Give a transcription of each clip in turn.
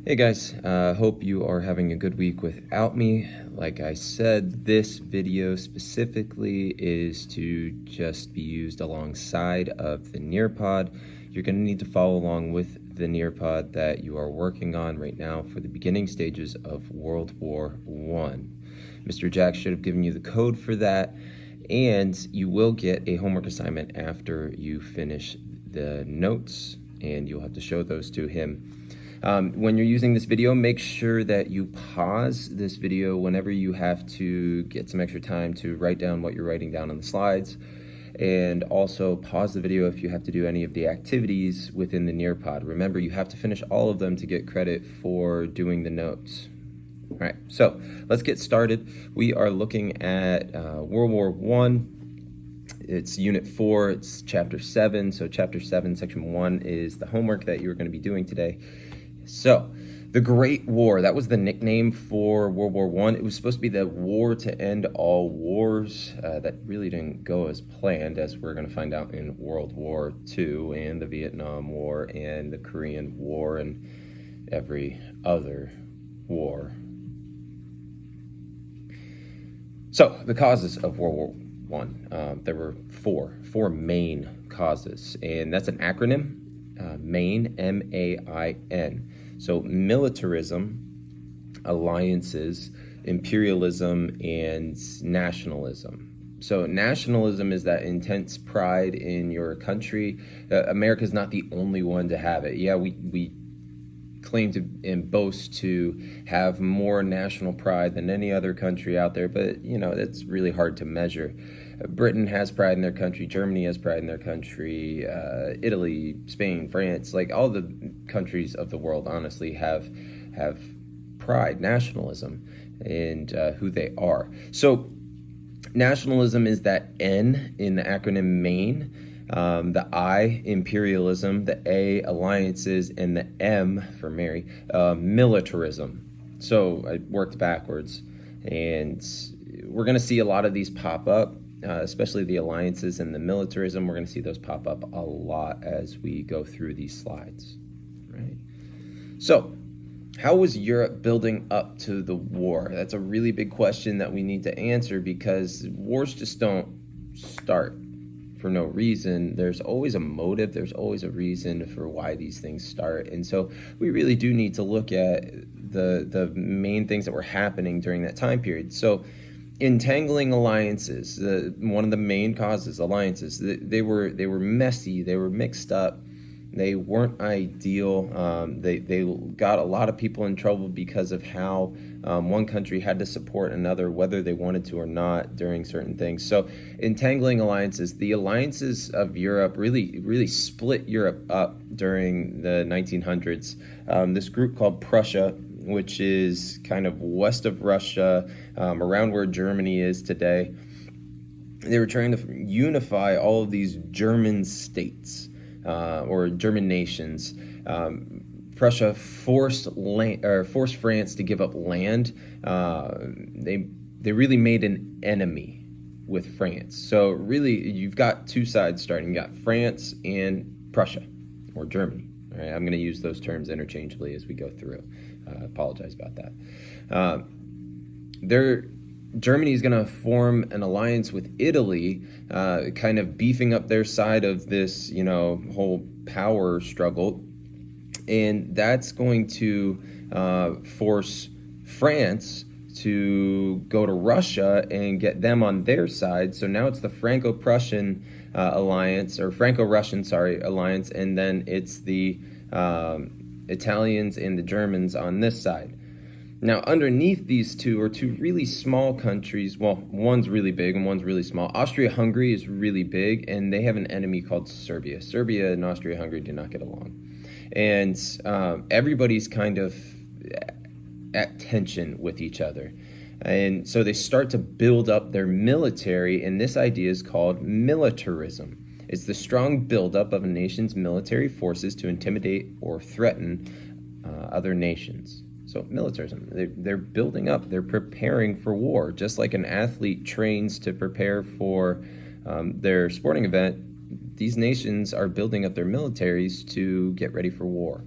Hey guys, hope you are having a good week without me. Like I said, this video specifically is to just be used alongside of the nearpod. You're going to need to follow along with the nearpod that you are working on right now for the beginning stages of World War I. Mr. Jack should have given you the code for that, and you will get a homework assignment after you finish the notes, and you'll have to show those to him. When you're using this video, make sure that you pause this video whenever you have to get some extra time to write down what you're writing down on the slides, and also pause the video if you have to do any of the activities within the Nearpod. Remember, you have to finish all of them to get credit for doing the notes. All right, so let's get started. We are looking at World War I. It's Unit 4, it's Chapter 7. So Chapter 7, Section 1 is the homework that you're going to be doing today. So, the Great War, that was the nickname for World War I. It was supposed to be the war to end all wars. That really didn't go as planned, as we're going to find out in World War II and the Vietnam War and the Korean War and every other war. So, the causes of World War I. There were four main causes, and that's an acronym. Main, M-A-I-N. So militarism, alliances, imperialism, and nationalism. So nationalism is that intense pride in your country. America's not the only one to have it. Yeah, we claim to and boast to have more national pride than any other country out there, but you know, that's really hard to measure. Britain has pride in their country, Germany has pride in their country, Italy, Spain, France, like all the countries of the world honestly have pride, nationalism, and who they are. So nationalism is that N in the acronym MAIN. The I, imperialism, the A, alliances, and the M for Mary, militarism. So I worked backwards, and we're going to see a lot of these pop up, especially the alliances and the militarism. We're going to see those pop up a lot as we go through these slides, right? So, how was Europe building up to the war? That's a really big question that we need to answer, because wars just don't start for no reason. There's always a motive, there's always a reason for why these things start. And so we really do need to look at the main things that were happening during that time period. So entangling alliances, one of the main causes, alliances, they were messy, they were mixed up, they weren't ideal. They got a lot of people in trouble because of how one country had to support another, whether they wanted to or not, during certain things. So entangling alliances, the alliances of Europe really split Europe up during the 1900s. This group called Prussia, which is kind of west of Russia, around where Germany is today, they were trying to unify all of these German states, or German nations. Prussia forced France to give up land. They really made an enemy with France. So really, you've got two sides starting. You got France and Prussia, or Germany. All right, I'm going to use those terms interchangeably as we go through. Apologize about that. Germany is going to form an alliance with Italy, kind of beefing up their side of this, whole power struggle. And that's going to force France to go to Russia and get them on their side. So now it's the Franco-Prussian alliance, or Franco-Russian, alliance, and then it's the Italians and the Germans on this side. Now, underneath these two are two really small countries. Well, one's really big and one's really small. Austria-Hungary is really big, and they have an enemy called Serbia. Serbia and Austria-Hungary do not get along. And everybody's kind of at tension with each other. And so they start to build up their military, and this idea is called militarism. It's the strong buildup of a nation's military forces to intimidate or threaten other nations. So militarism, they're building up, they're preparing for war, just like an athlete trains to prepare for their sporting event. These nations are building up their militaries to get ready for war.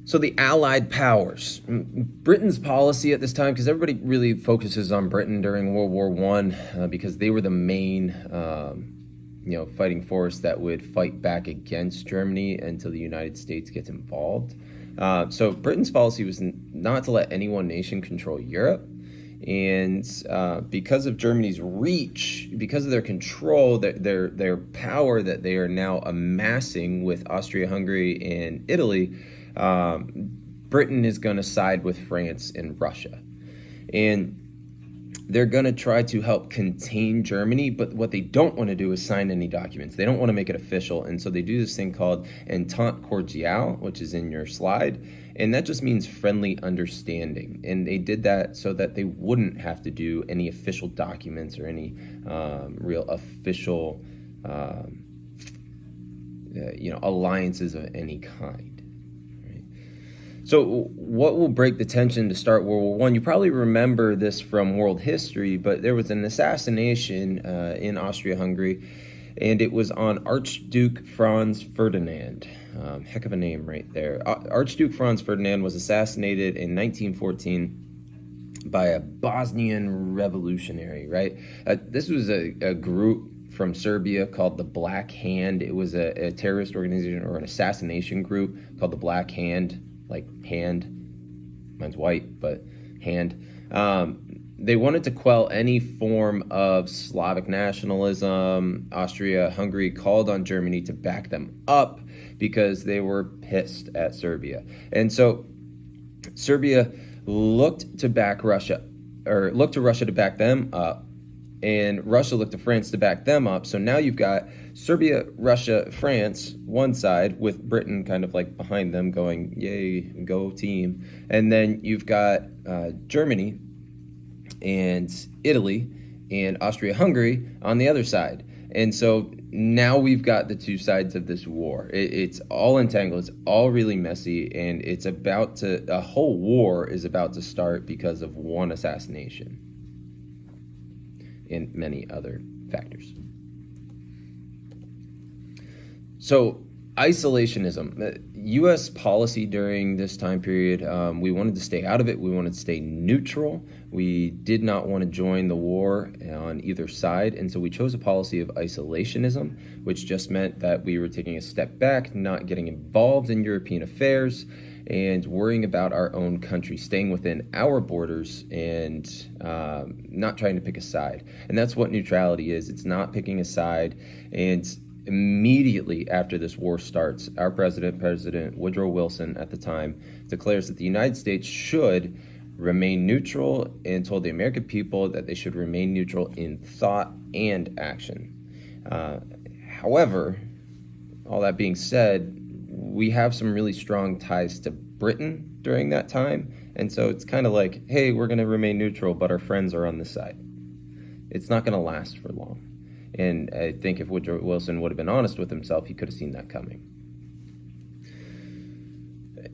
So the Allied powers, Britain's policy at this time, because everybody really focuses on Britain during World War One, because they were the main, fighting force that would fight back against Germany until the United States gets involved. So Britain's policy was not to let any one nation control Europe. And because of Germany's reach, because of their control, their power that they are now amassing with Austria-Hungary and Italy, Britain is going to side with France and Russia. And they're going to try to help contain Germany, but what they don't want to do is sign any documents. They don't want to make it official, and so they do this thing called Entente Cordiale, which is in your slide, and that just means friendly understanding. And they did that so that they wouldn't have to do any official documents or any real official alliances of any kind. So what will break the tension to start World War I? You probably remember this from world history, but there was an assassination in Austria-Hungary, and it was on Archduke Franz Ferdinand. Heck of a name right there. Archduke Franz Ferdinand was assassinated in 1914 by a Bosnian revolutionary, right? This was a group from Serbia called the Black Hand. It was a terrorist organization or an assassination group called the Black Hand. Like hand, mine's white, but hand. They wanted to quell any form of Slavic nationalism. Austria-Hungary called on Germany to back them up because they were pissed at Serbia. And so Serbia looked to Russia to back them up, and Russia looked to France to back them up. So now you've got Serbia, Russia, France, one side, with Britain kind of like behind them going, yay, go team. And then you've got Germany and Italy and Austria-Hungary on the other side. And so now we've got the two sides of this war. It's all entangled, it's all really messy, and a whole war is about to start because of one assassination and many other factors. So isolationism, U.S. policy during this time period, we wanted to stay out of it. We wanted to stay neutral. We did not want to join the war on either side. And so we chose a policy of isolationism, which just meant that we were taking a step back, not getting involved in European affairs, and worrying about our own country, staying within our borders and not trying to pick a side. And that's what neutrality is. It's not picking a side. And immediately after this war starts, our President Woodrow Wilson at the time, declares that the United States should remain neutral and told the American people that they should remain neutral in thought and action. However, all that being said, we have some really strong ties to Britain during that time, and so it's kind of like, hey, we're going to remain neutral, but our friends are on this side. It's not going to last for long. And I think if Woodrow Wilson would have been honest with himself, he could have seen that coming.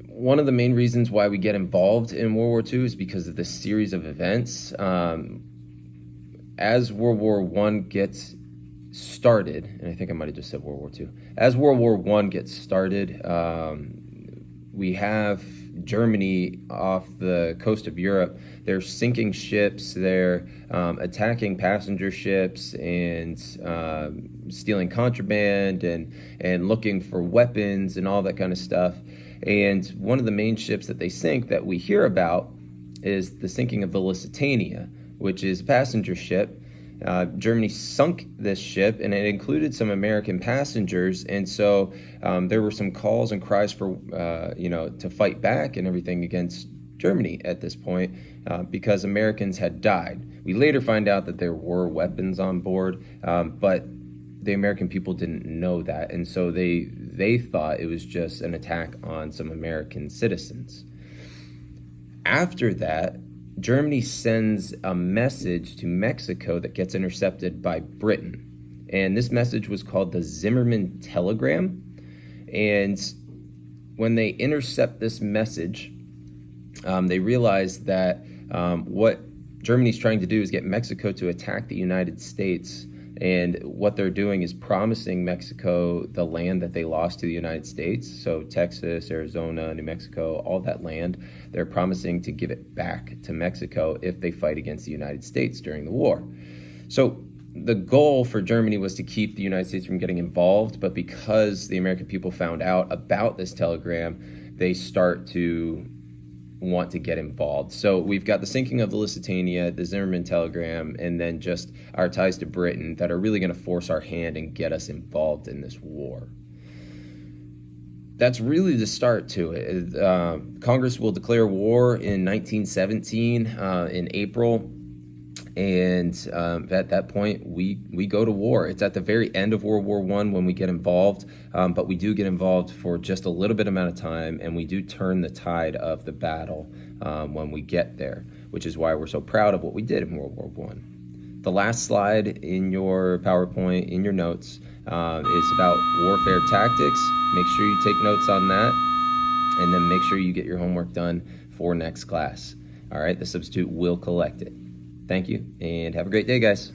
One of the main reasons why we get involved in World War II is because of this series of events. As World War I gets started, and I think I might have just said World War II. As World War I gets started, we have Germany off the coast of Europe. They're sinking ships, they're attacking passenger ships and stealing contraband and looking for weapons and all that kind of stuff. And one of the main ships that they sink that we hear about is the sinking of the Lusitania, which is a passenger ship. Germany sunk this ship, and it included some American passengers, and so there were some calls and cries for, to fight back and everything against Germany at this point because Americans had died. We later find out that there were weapons on board, but the American people didn't know that, and so they thought it was just an attack on some American citizens. After that, Germany sends a message to Mexico that gets intercepted by Britain. And this message was called the Zimmerman Telegram. And when they intercept this message, they realize that what Germany's trying to do is get Mexico to attack the United States And what they're doing is promising Mexico the land that they lost to the United States. So Texas, Arizona, New Mexico, all that land, they're promising to give it back to Mexico if they fight against the United States during the war. So the goal for Germany was to keep the United States from getting involved, but because the American people found out about this telegram, they start to want to get involved. So we've got the sinking of the Lusitania, the Zimmerman telegram, and then just our ties to Britain that are really going to force our hand and get us involved in this war. That's really the start to it. Congress will declare war in 1917 in April. And at that point, we go to war. It's at the very end of World War I when we get involved, but we do get involved for just a little bit amount of time, and we do turn the tide of the battle when we get there, which is why we're so proud of what we did in World War I. The last slide in your PowerPoint, in your notes, is about warfare tactics. Make sure you take notes on that, and then make sure you get your homework done for next class. All right, the substitute will collect it. Thank you, and have a great day, guys.